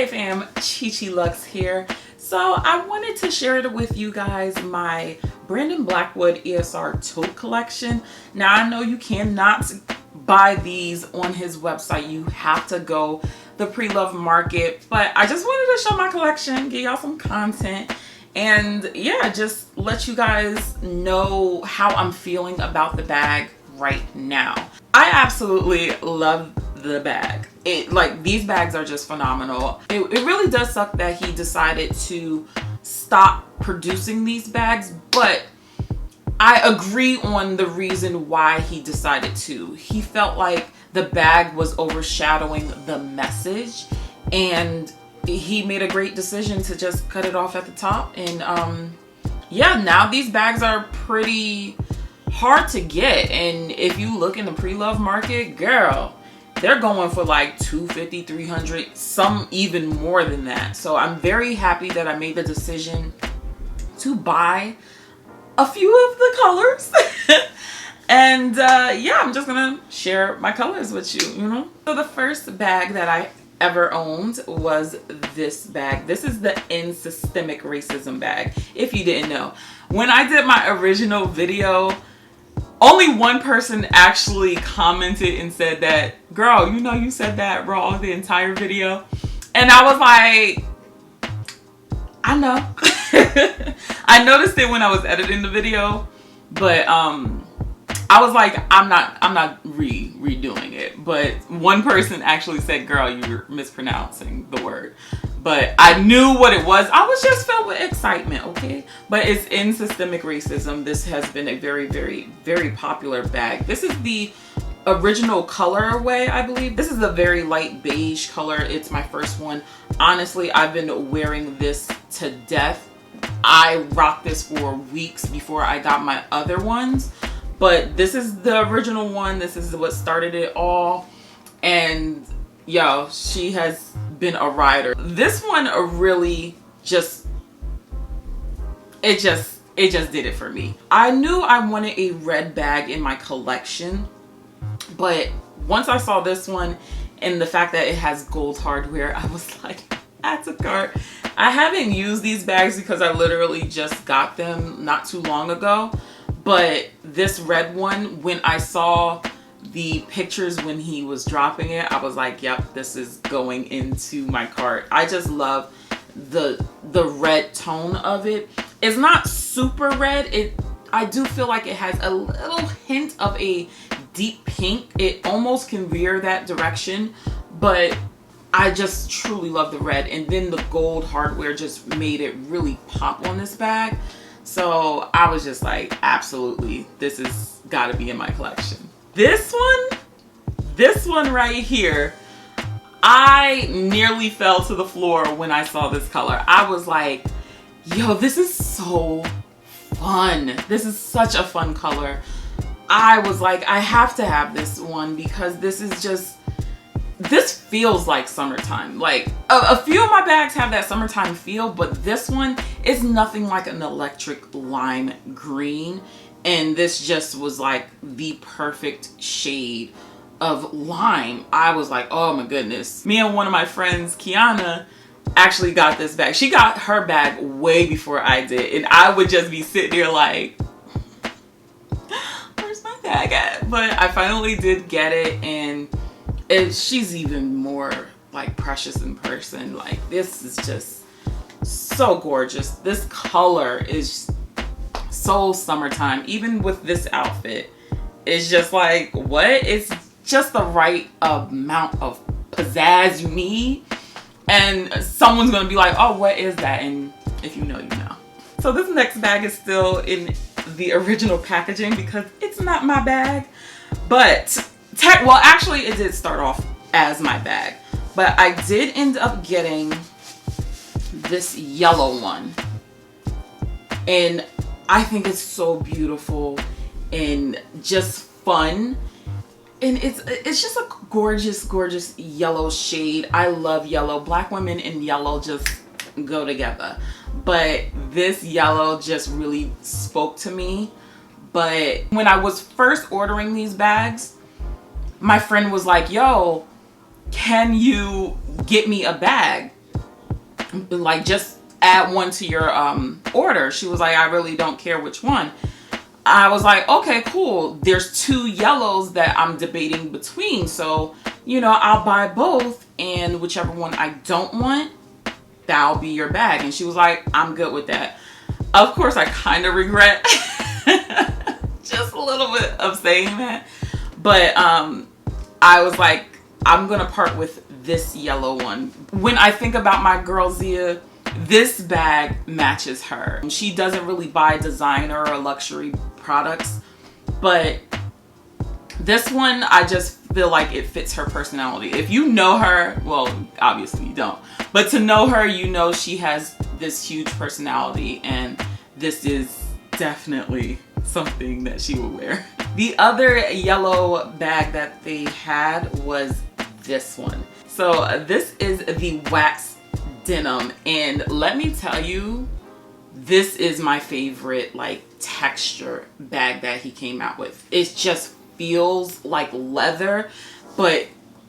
Hey fam, Chi.Chi.Luxe here. So I wanted to share with you guys my Brandon Blackwood ESR Tote collection. Now I know you cannot buy these on his website. You have to go the pre-loved market, but I just wanted to show my collection, give y'all some content, and yeah, just let you guys know how I'm feeling about the bag right now. I absolutely love the bag. These bags are just phenomenal. It really does suck that he decided to stop producing these bags, but I agree on the reason why he decided to. He felt like the bag was overshadowing the message, and he made a great decision to just cut it off at the top. And yeah, now these bags are pretty hard to get, and if you look in the pre-love market, girl, they're going for like $250, $300, some even more than that. So I'm very happy that I made the decision to buy a few of the colors. And yeah, I'm just gonna share my colors with you, So the first bag that I ever owned was this bag. This is the End Systemic Racism bag, if you didn't know. When I did my original video, only one person actually commented and said that, girl, you said that wrong the entire video. And I was like, I know. I noticed it when I was editing the video, but I was like, I'm not redoing it. But one person actually said, girl, you're mispronouncing the word. But I knew what it was. I was just filled with excitement, okay? But it's End Systemic Racism. This has been a very, very, very popular bag. This is the original colorway, I believe. This is a very light beige color. It's my first one. Honestly, I've been wearing this to death. I rocked this for weeks before I got my other ones. But this is the original one. This is what started it all. And yo, she has been a rider. This one really just did it for me. I knew I wanted a red bag in my collection, but once I saw this one and the fact that it has gold hardware, I was like, that's a cart. I haven't used these bags because I literally just got them not too long ago, but this red one, when I saw the pictures when he was dropping it, I was like, yep, this is going into my cart. I just love the red tone of it. It's not super red. I do feel like it has a little hint of a deep pink. It almost can veer that direction, but I just truly love the red. And then the gold hardware just made it really pop on this bag. So I was just like, absolutely, this has got to be in my collection. This one right here, I nearly fell to the floor when I saw this color. I was like, yo, this is so fun. This is such a fun color. I was like, I have to have this one because this feels like summertime. Like a few of my bags have that summertime feel, but this one is nothing like an electric lime green. And this just was like the perfect shade of lime. I was like, oh my goodness. Me and one of my friends, Kiana, actually got this bag. She got her bag way before I did. And I would just be sitting there like, where's my bag at? But I finally did get it, and she's even more like precious in person. Like, this is just so gorgeous. This color is so summertime. Even with this outfit, it's just like, what? It's just the right amount of pizzazz you need, and someone's gonna be like, oh, what is that? And if you know, you know. So this next bag is still in the original packaging because it's not my bag, but well, actually it did start off as my bag, but I did end up getting this yellow one, and I think it's so beautiful and just fun, and it's just a gorgeous yellow shade. I love yellow. Black women and yellow just go together, but this yellow just really spoke to me. But when I was first ordering these bags, my friend was like, yo, can you get me a bag? like, just add one to your order. She was like, I really don't care which one. I was like, okay, cool. There's 2 yellows that I'm debating between. So, you know, I'll buy both, and whichever one I don't want, that'll be your bag. And she was like, I'm good with that. Of course, I kind of regret just a little bit of saying that. But I was like, I'm going to part with this yellow one. When I think about my girl Zia, this bag matches her. She doesn't really buy designer or luxury products, but this one, I just feel like it fits her personality. If you know her, well, obviously you don't, but to know her, you know she has this huge personality, and this is definitely something that she will wear. The other yellow bag that they had was this one. So this is the wax denim, and let me tell you, this is my favorite like texture bag that he came out with. It just feels like leather, but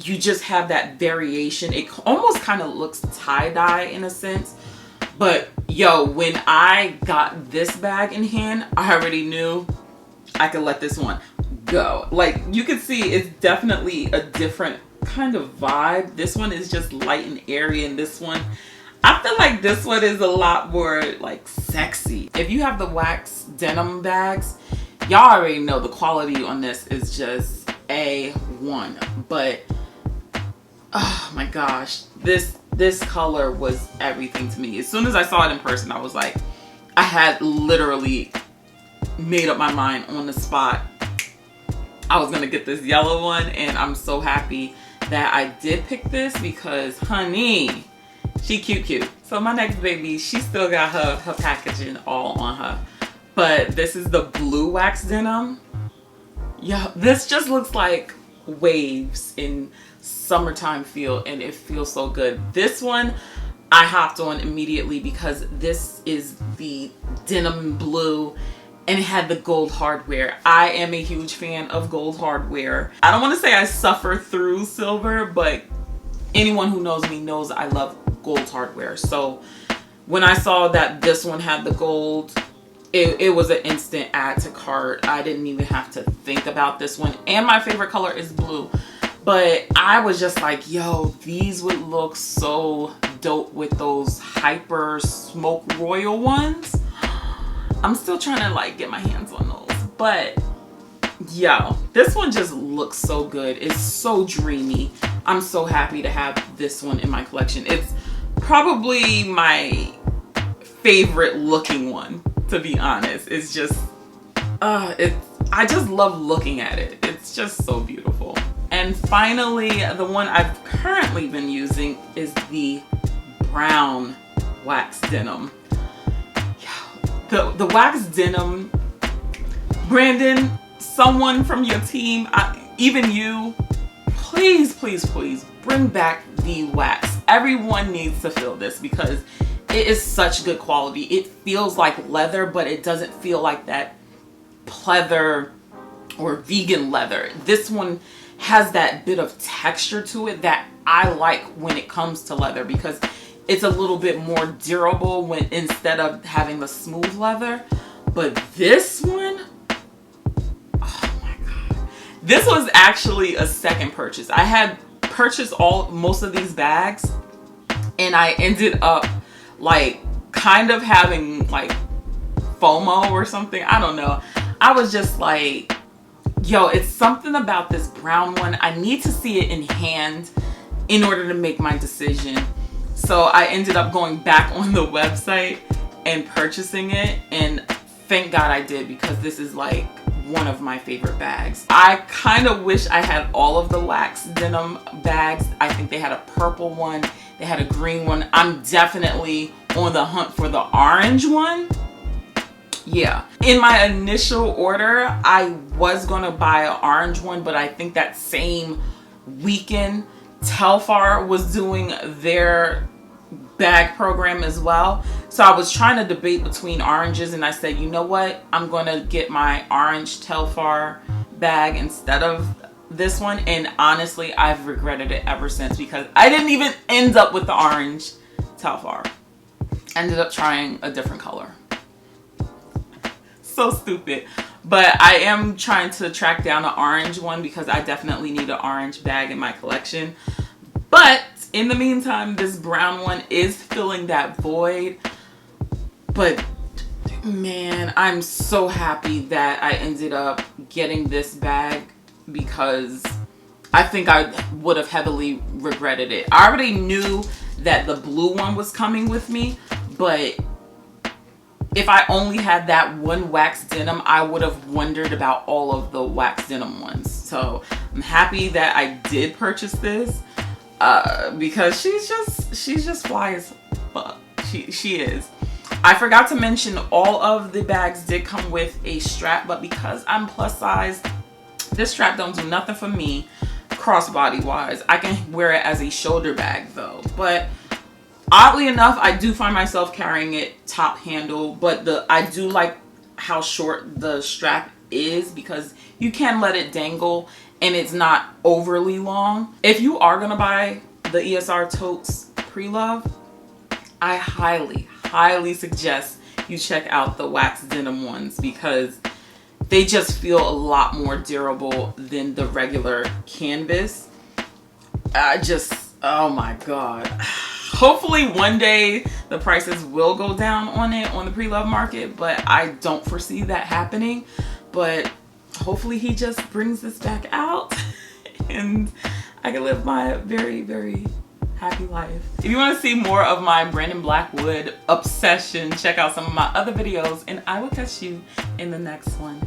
you just have that variation. It almost kind of looks tie-dye in a sense. But yo, when I got this bag in hand, I already knew I could let this one go. Like, you can see it's definitely a different kind of vibe. This one is just light and airy, and this one, I feel like this one is a lot more like sexy. If you have the wax denim bags, y'all already know the quality on this is just A1. But oh my gosh, this color was everything to me. As soon as I saw it in person, I was like, I had literally made up my mind on the spot. I was gonna get this yellow one, and I'm so happy that I did pick this because, honey, she cute. So my next baby, she still got her packaging all on her. But this is the blue wax denim. Yeah, this just looks like waves in summertime feel, and it feels so good. This one I hopped on immediately because this is the denim blue, and it had the gold hardware. I am a huge fan of gold hardware. I don't want to say I suffer through silver, but anyone who knows me knows I love gold hardware. So when I saw that this one had the gold, it was an instant add to cart. I didn't even have to think about this one. And my favorite color is blue. But I was just like, yo, these would look so dope with those hyper smoke royal ones. I'm still trying to like get my hands on those. But yo, this one just looks so good. It's so dreamy. I'm so happy to have this one in my collection. It's probably my favorite looking one, to be honest. It's just, I just love looking at it. It's just so beautiful. And finally, the one I've currently been using is the brown wax denim. The wax denim, Brandon, someone from your team, even you, please bring back the wax. Everyone needs to feel this because it is such good quality. It feels like leather, but it doesn't feel like that pleather or vegan leather. This one has that bit of texture to it that I like when it comes to leather, because it's a little bit more durable when instead of having the smooth leather. But this one, oh my god, this was actually a second purchase. I had purchased most of these bags, and I ended up like kind of having like FOMO or something. I don't know. I was just like, yo, it's something about this brown one. I need to see it in hand in order to make my decision. So I ended up going back on the website and purchasing it, and thank God I did, because this is like one of my favorite bags. I kind of wish I had all of the wax denim bags. I think they had a purple one, they had a green one. I'm definitely on the hunt for the orange one. Yeah, in my initial order, I was gonna buy an orange one, but I think that same weekend, Telfar was doing their bag program as well. So I was trying to debate between oranges, and I said, you know what? I'm gonna get my orange Telfar bag instead of this one. And honestly, I've regretted it ever since, because I didn't even end up with the orange how far. Ended up trying a different color. So stupid. But I am trying to track down an orange one because I definitely need an orange bag in my collection. But in the meantime, this brown one is filling that void. But man, I'm so happy that I ended up getting this bag because I think I would have heavily regretted it. I already knew that the blue one was coming with me, but if I only had that one wax denim, I would have wondered about all of the wax denim ones. So I'm happy that I did purchase this because she's just fly as fuck. She is. I forgot to mention all of the bags did come with a strap, but because I'm plus size, this strap don't do nothing for me crossbody wise. I can wear it as a shoulder bag though, but oddly enough, I do find myself carrying it top handle, but I do like how short the strap is because you can let it dangle and it's not overly long. If you are gonna buy the ESR Totes pre-love, I highly suggest you check out the wax denim ones because they just feel a lot more durable than the regular canvas. Oh my god. Hopefully one day the prices will go down on it on the pre-love market, but I don't foresee that happening. But hopefully he just brings this back out and I can live my very, very happy life. If you want to see more of my Brandon Blackwood obsession, check out some of my other videos and I will catch you in the next one.